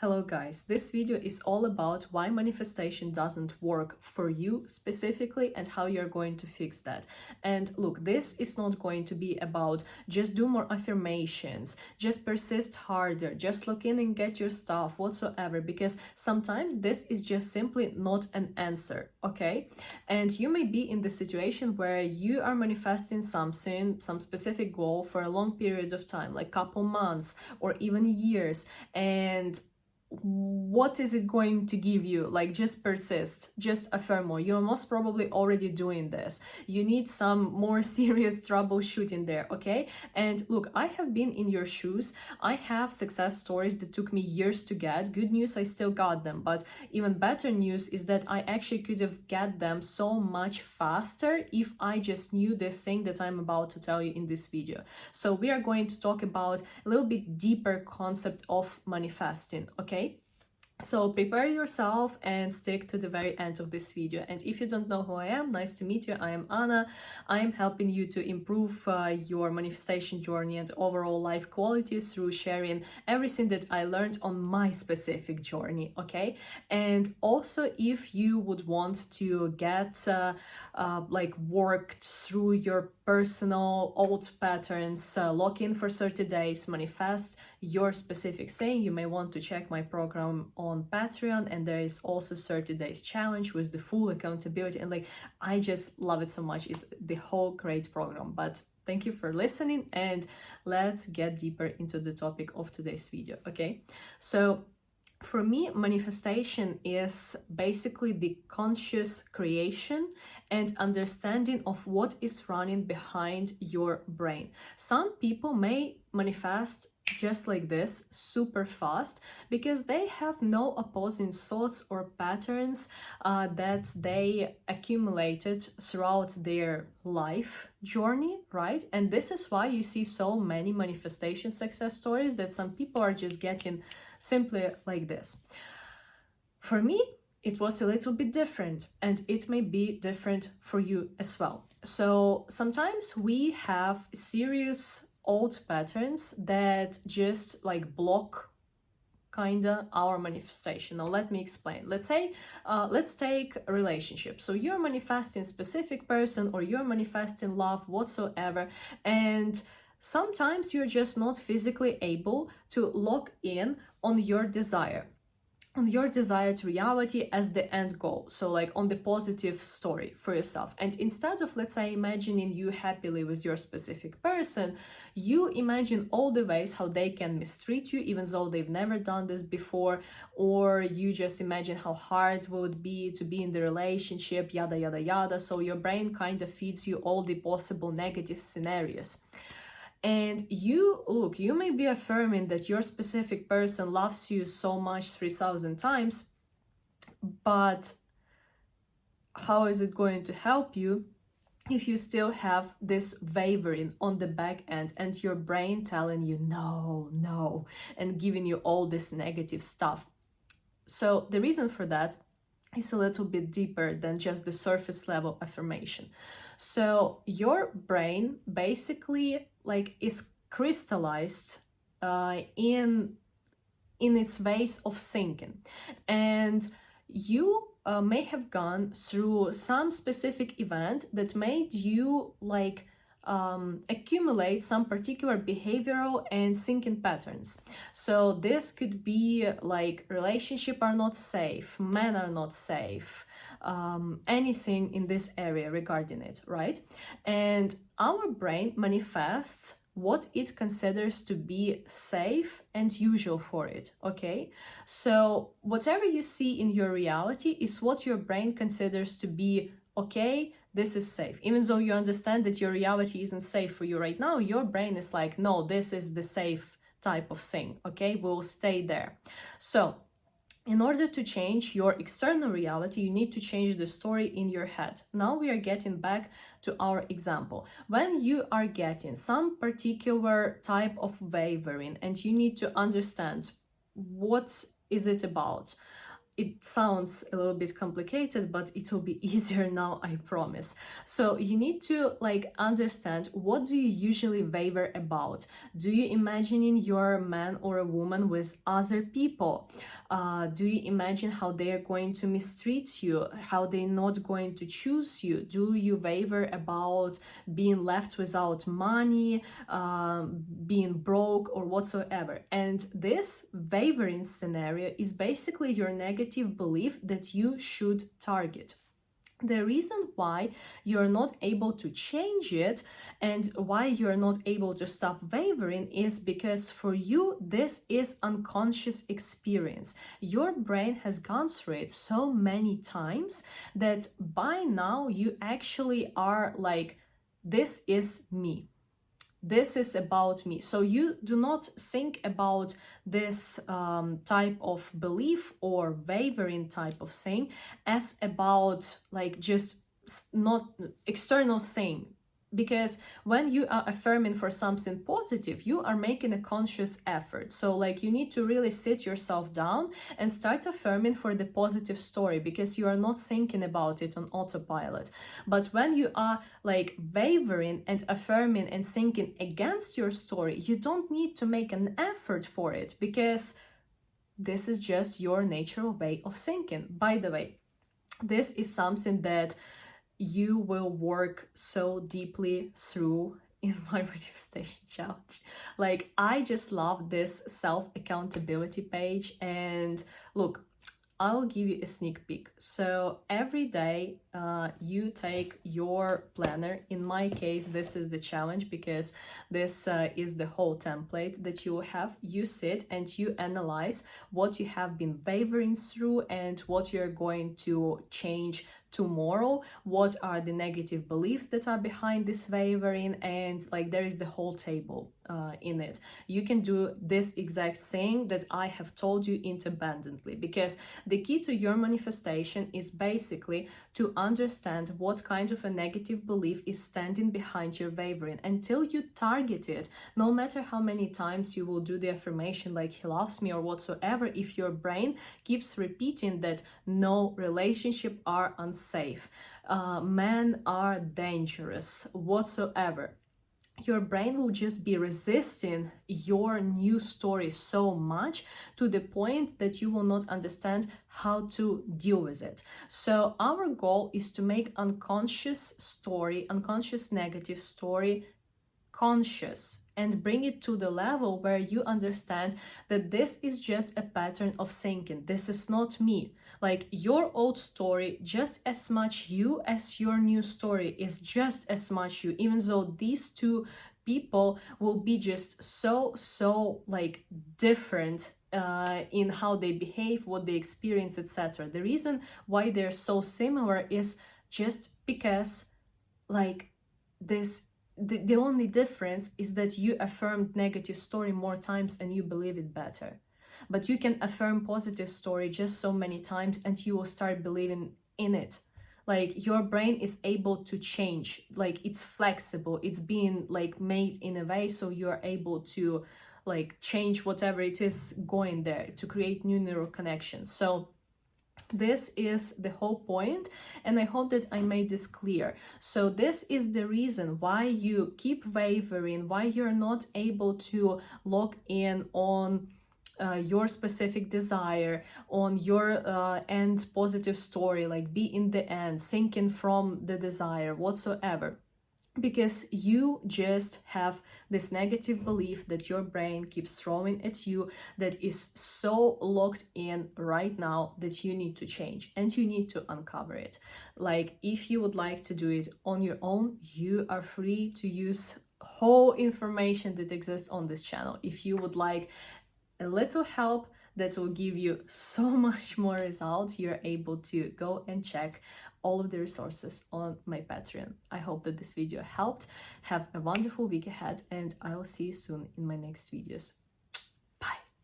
Hello guys, this video is all about why manifestation doesn't work for you specifically and how you're going to fix that. And look, this is not going to be about just do more affirmations, just persist harder, just look in and get your stuff whatsoever, because sometimes this is just simply not an answer, okay? And you may be in the situation where you are manifesting something, some specific goal for a long period of time, like couple months or even years, and what is it going to give you? Like, just persist, just affirm more. You're most probably already doing this. You need some more serious troubleshooting there, okay? And look, I have been in your shoes. I have success stories that took me years to get. Good news, I still got them, but even better news is that I actually could have get them so much faster if I just knew this thing that I'm about to tell you in this video. So we are going to talk about a little bit deeper concept of manifesting, okay? So prepare yourself and stick to the very end of this video. And if you don't know who I am, nice to meet you. I am Anna. I am helping you to improve your manifestation journey and overall life quality through sharing everything that I learned on my specific journey, okay? And also, if you would want to get like worked through your personal old patterns, lock in for 30 days, manifest your specific saying, you may want to check my program on Patreon, and there is also 30 days challenge with the full accountability, and like I just love it so much. It's the whole great program. But thank you for listening, and let's get deeper into the topic of today's video, okay? So for me, manifestation is basically the conscious creation and understanding of what is running behind your brain. Some people may manifest just like this, super fast, because they have no opposing thoughts or patterns that they accumulated throughout their life journey, right? And this is why you see so many manifestation success stories that some people are just getting simply like this. For me, it was a little bit different, and it may be different for you as well. So sometimes we have serious old patterns that just like block kinda our manifestation. Now let me explain. Let's say let's take a relationship. So you're manifesting specific person, or you're manifesting love whatsoever, and sometimes you're just not physically able to lock in on your desired reality as the end goal, so like on the positive story for yourself. And instead of, let's say, imagining you happily with your specific person, you imagine all the ways how they can mistreat you even though they've never done this before, or you just imagine how hard it would be to be in the relationship, yada yada yada. So your brain kind of feeds you all the possible negative scenarios. And you may be affirming that your specific person loves you so much 3,000 times, but how is it going to help you if you still have this wavering on the back end and your brain telling you no, and giving you all this negative stuff? So the reason for that is a little bit deeper than just the surface level affirmation. So your brain basically like is crystallized in its ways of thinking, and you may have gone through some specific event that made you like accumulate some particular behavioral and thinking patterns. So this could be like relationship are not safe, men are not safe, anything in this area regarding it, right? And our brain manifests what it considers to be safe and usual for it, okay? So whatever you see in your reality is what your brain considers to be okay, this is safe. Even though you understand that your reality isn't safe for you right now, your brain is like, no, this is the safe type of thing, okay? We'll stay there. So in order to change your external reality, you need to change the story in your head. Now we are getting back to our example. When you are getting some particular type of wavering and you need to understand what is it about, it sounds a little bit complicated, but it will be easier now, I promise. So you need to like understand, what do you usually waver about? Do you imagining you're a man or a woman with other people? Do you imagine how they are going to mistreat you, how they're not going to choose you? Do you waver about being left without money, being broke, or whatsoever? And this wavering scenario is basically your negative belief that you should target. The reason why you're not able to change it and why you're not able to stop wavering is because for you, this is unconscious experience. Your brain has gone through it so many times that by now you actually are like, this is me. This is about me. So you do not think about this type of belief or wavering type of thing as about like just not external thing. Because when you are affirming for something positive, you are making a conscious effort. So like you need to really sit yourself down and start affirming for the positive story, because you are not thinking about it on autopilot. But when you are like wavering and affirming and thinking against your story, you don't need to make an effort for it, because this is just your natural way of thinking. By the way, this is something that you will work so deeply through in my manifestation challenge. Like, I just love this self-accountability page. And look, I'll give you a sneak peek. So every day you take your planner. In my case, this is the challenge, because this is the whole template that you have. You sit and you analyze what you have been wavering through and what you're going to change tomorrow. What are the negative beliefs that are behind this wavering? And like, there is the whole table in it. You can do this exact thing that I have told you independently, because the key to your manifestation is basically to understand what kind of a negative belief is standing behind your wavering. Until you target it, no matter how many times you will do the affirmation like he loves me or whatsoever, if your brain keeps repeating that no relationship are unsafe, men are dangerous, whatsoever, your brain will just be resisting your new story so much, to the point that you will not understand how to deal with it. So our goal is to make unconscious story, unconscious negative story, conscious, and bring it to the level where you understand that this is just a pattern of thinking. This is not me. Like, your old story, just as much you as your new story is just as much you, even though these two people will be just so like different in how they behave, what they experience, etc. The reason why they're so similar is just because like the only difference is that you affirmed negative story more times and you believe it better. But you can affirm positive story just so many times and you will start believing in it. Like, your brain is able to change, like it's flexible, it's being like made in a way so you're able to like change whatever it is going there to create new neural connections. So this is the whole point, and I hope that I made this clear. So this is the reason why you keep wavering, why you're not able to lock in on your specific desire, on your end positive story, like be in the end, thinking from the desire whatsoever. Because you just have this negative belief that your brain keeps throwing at you, that is so locked in right now, that you need to change and you need to uncover it. Like, if you would like to do it on your own, you are free to use whole information that exists on this channel. If you would like a little help that will give you so much more results, you're able to go and check all of the resources on my Patreon. I hope that this video helped. Have a wonderful week ahead, and I will see you soon in my next videos.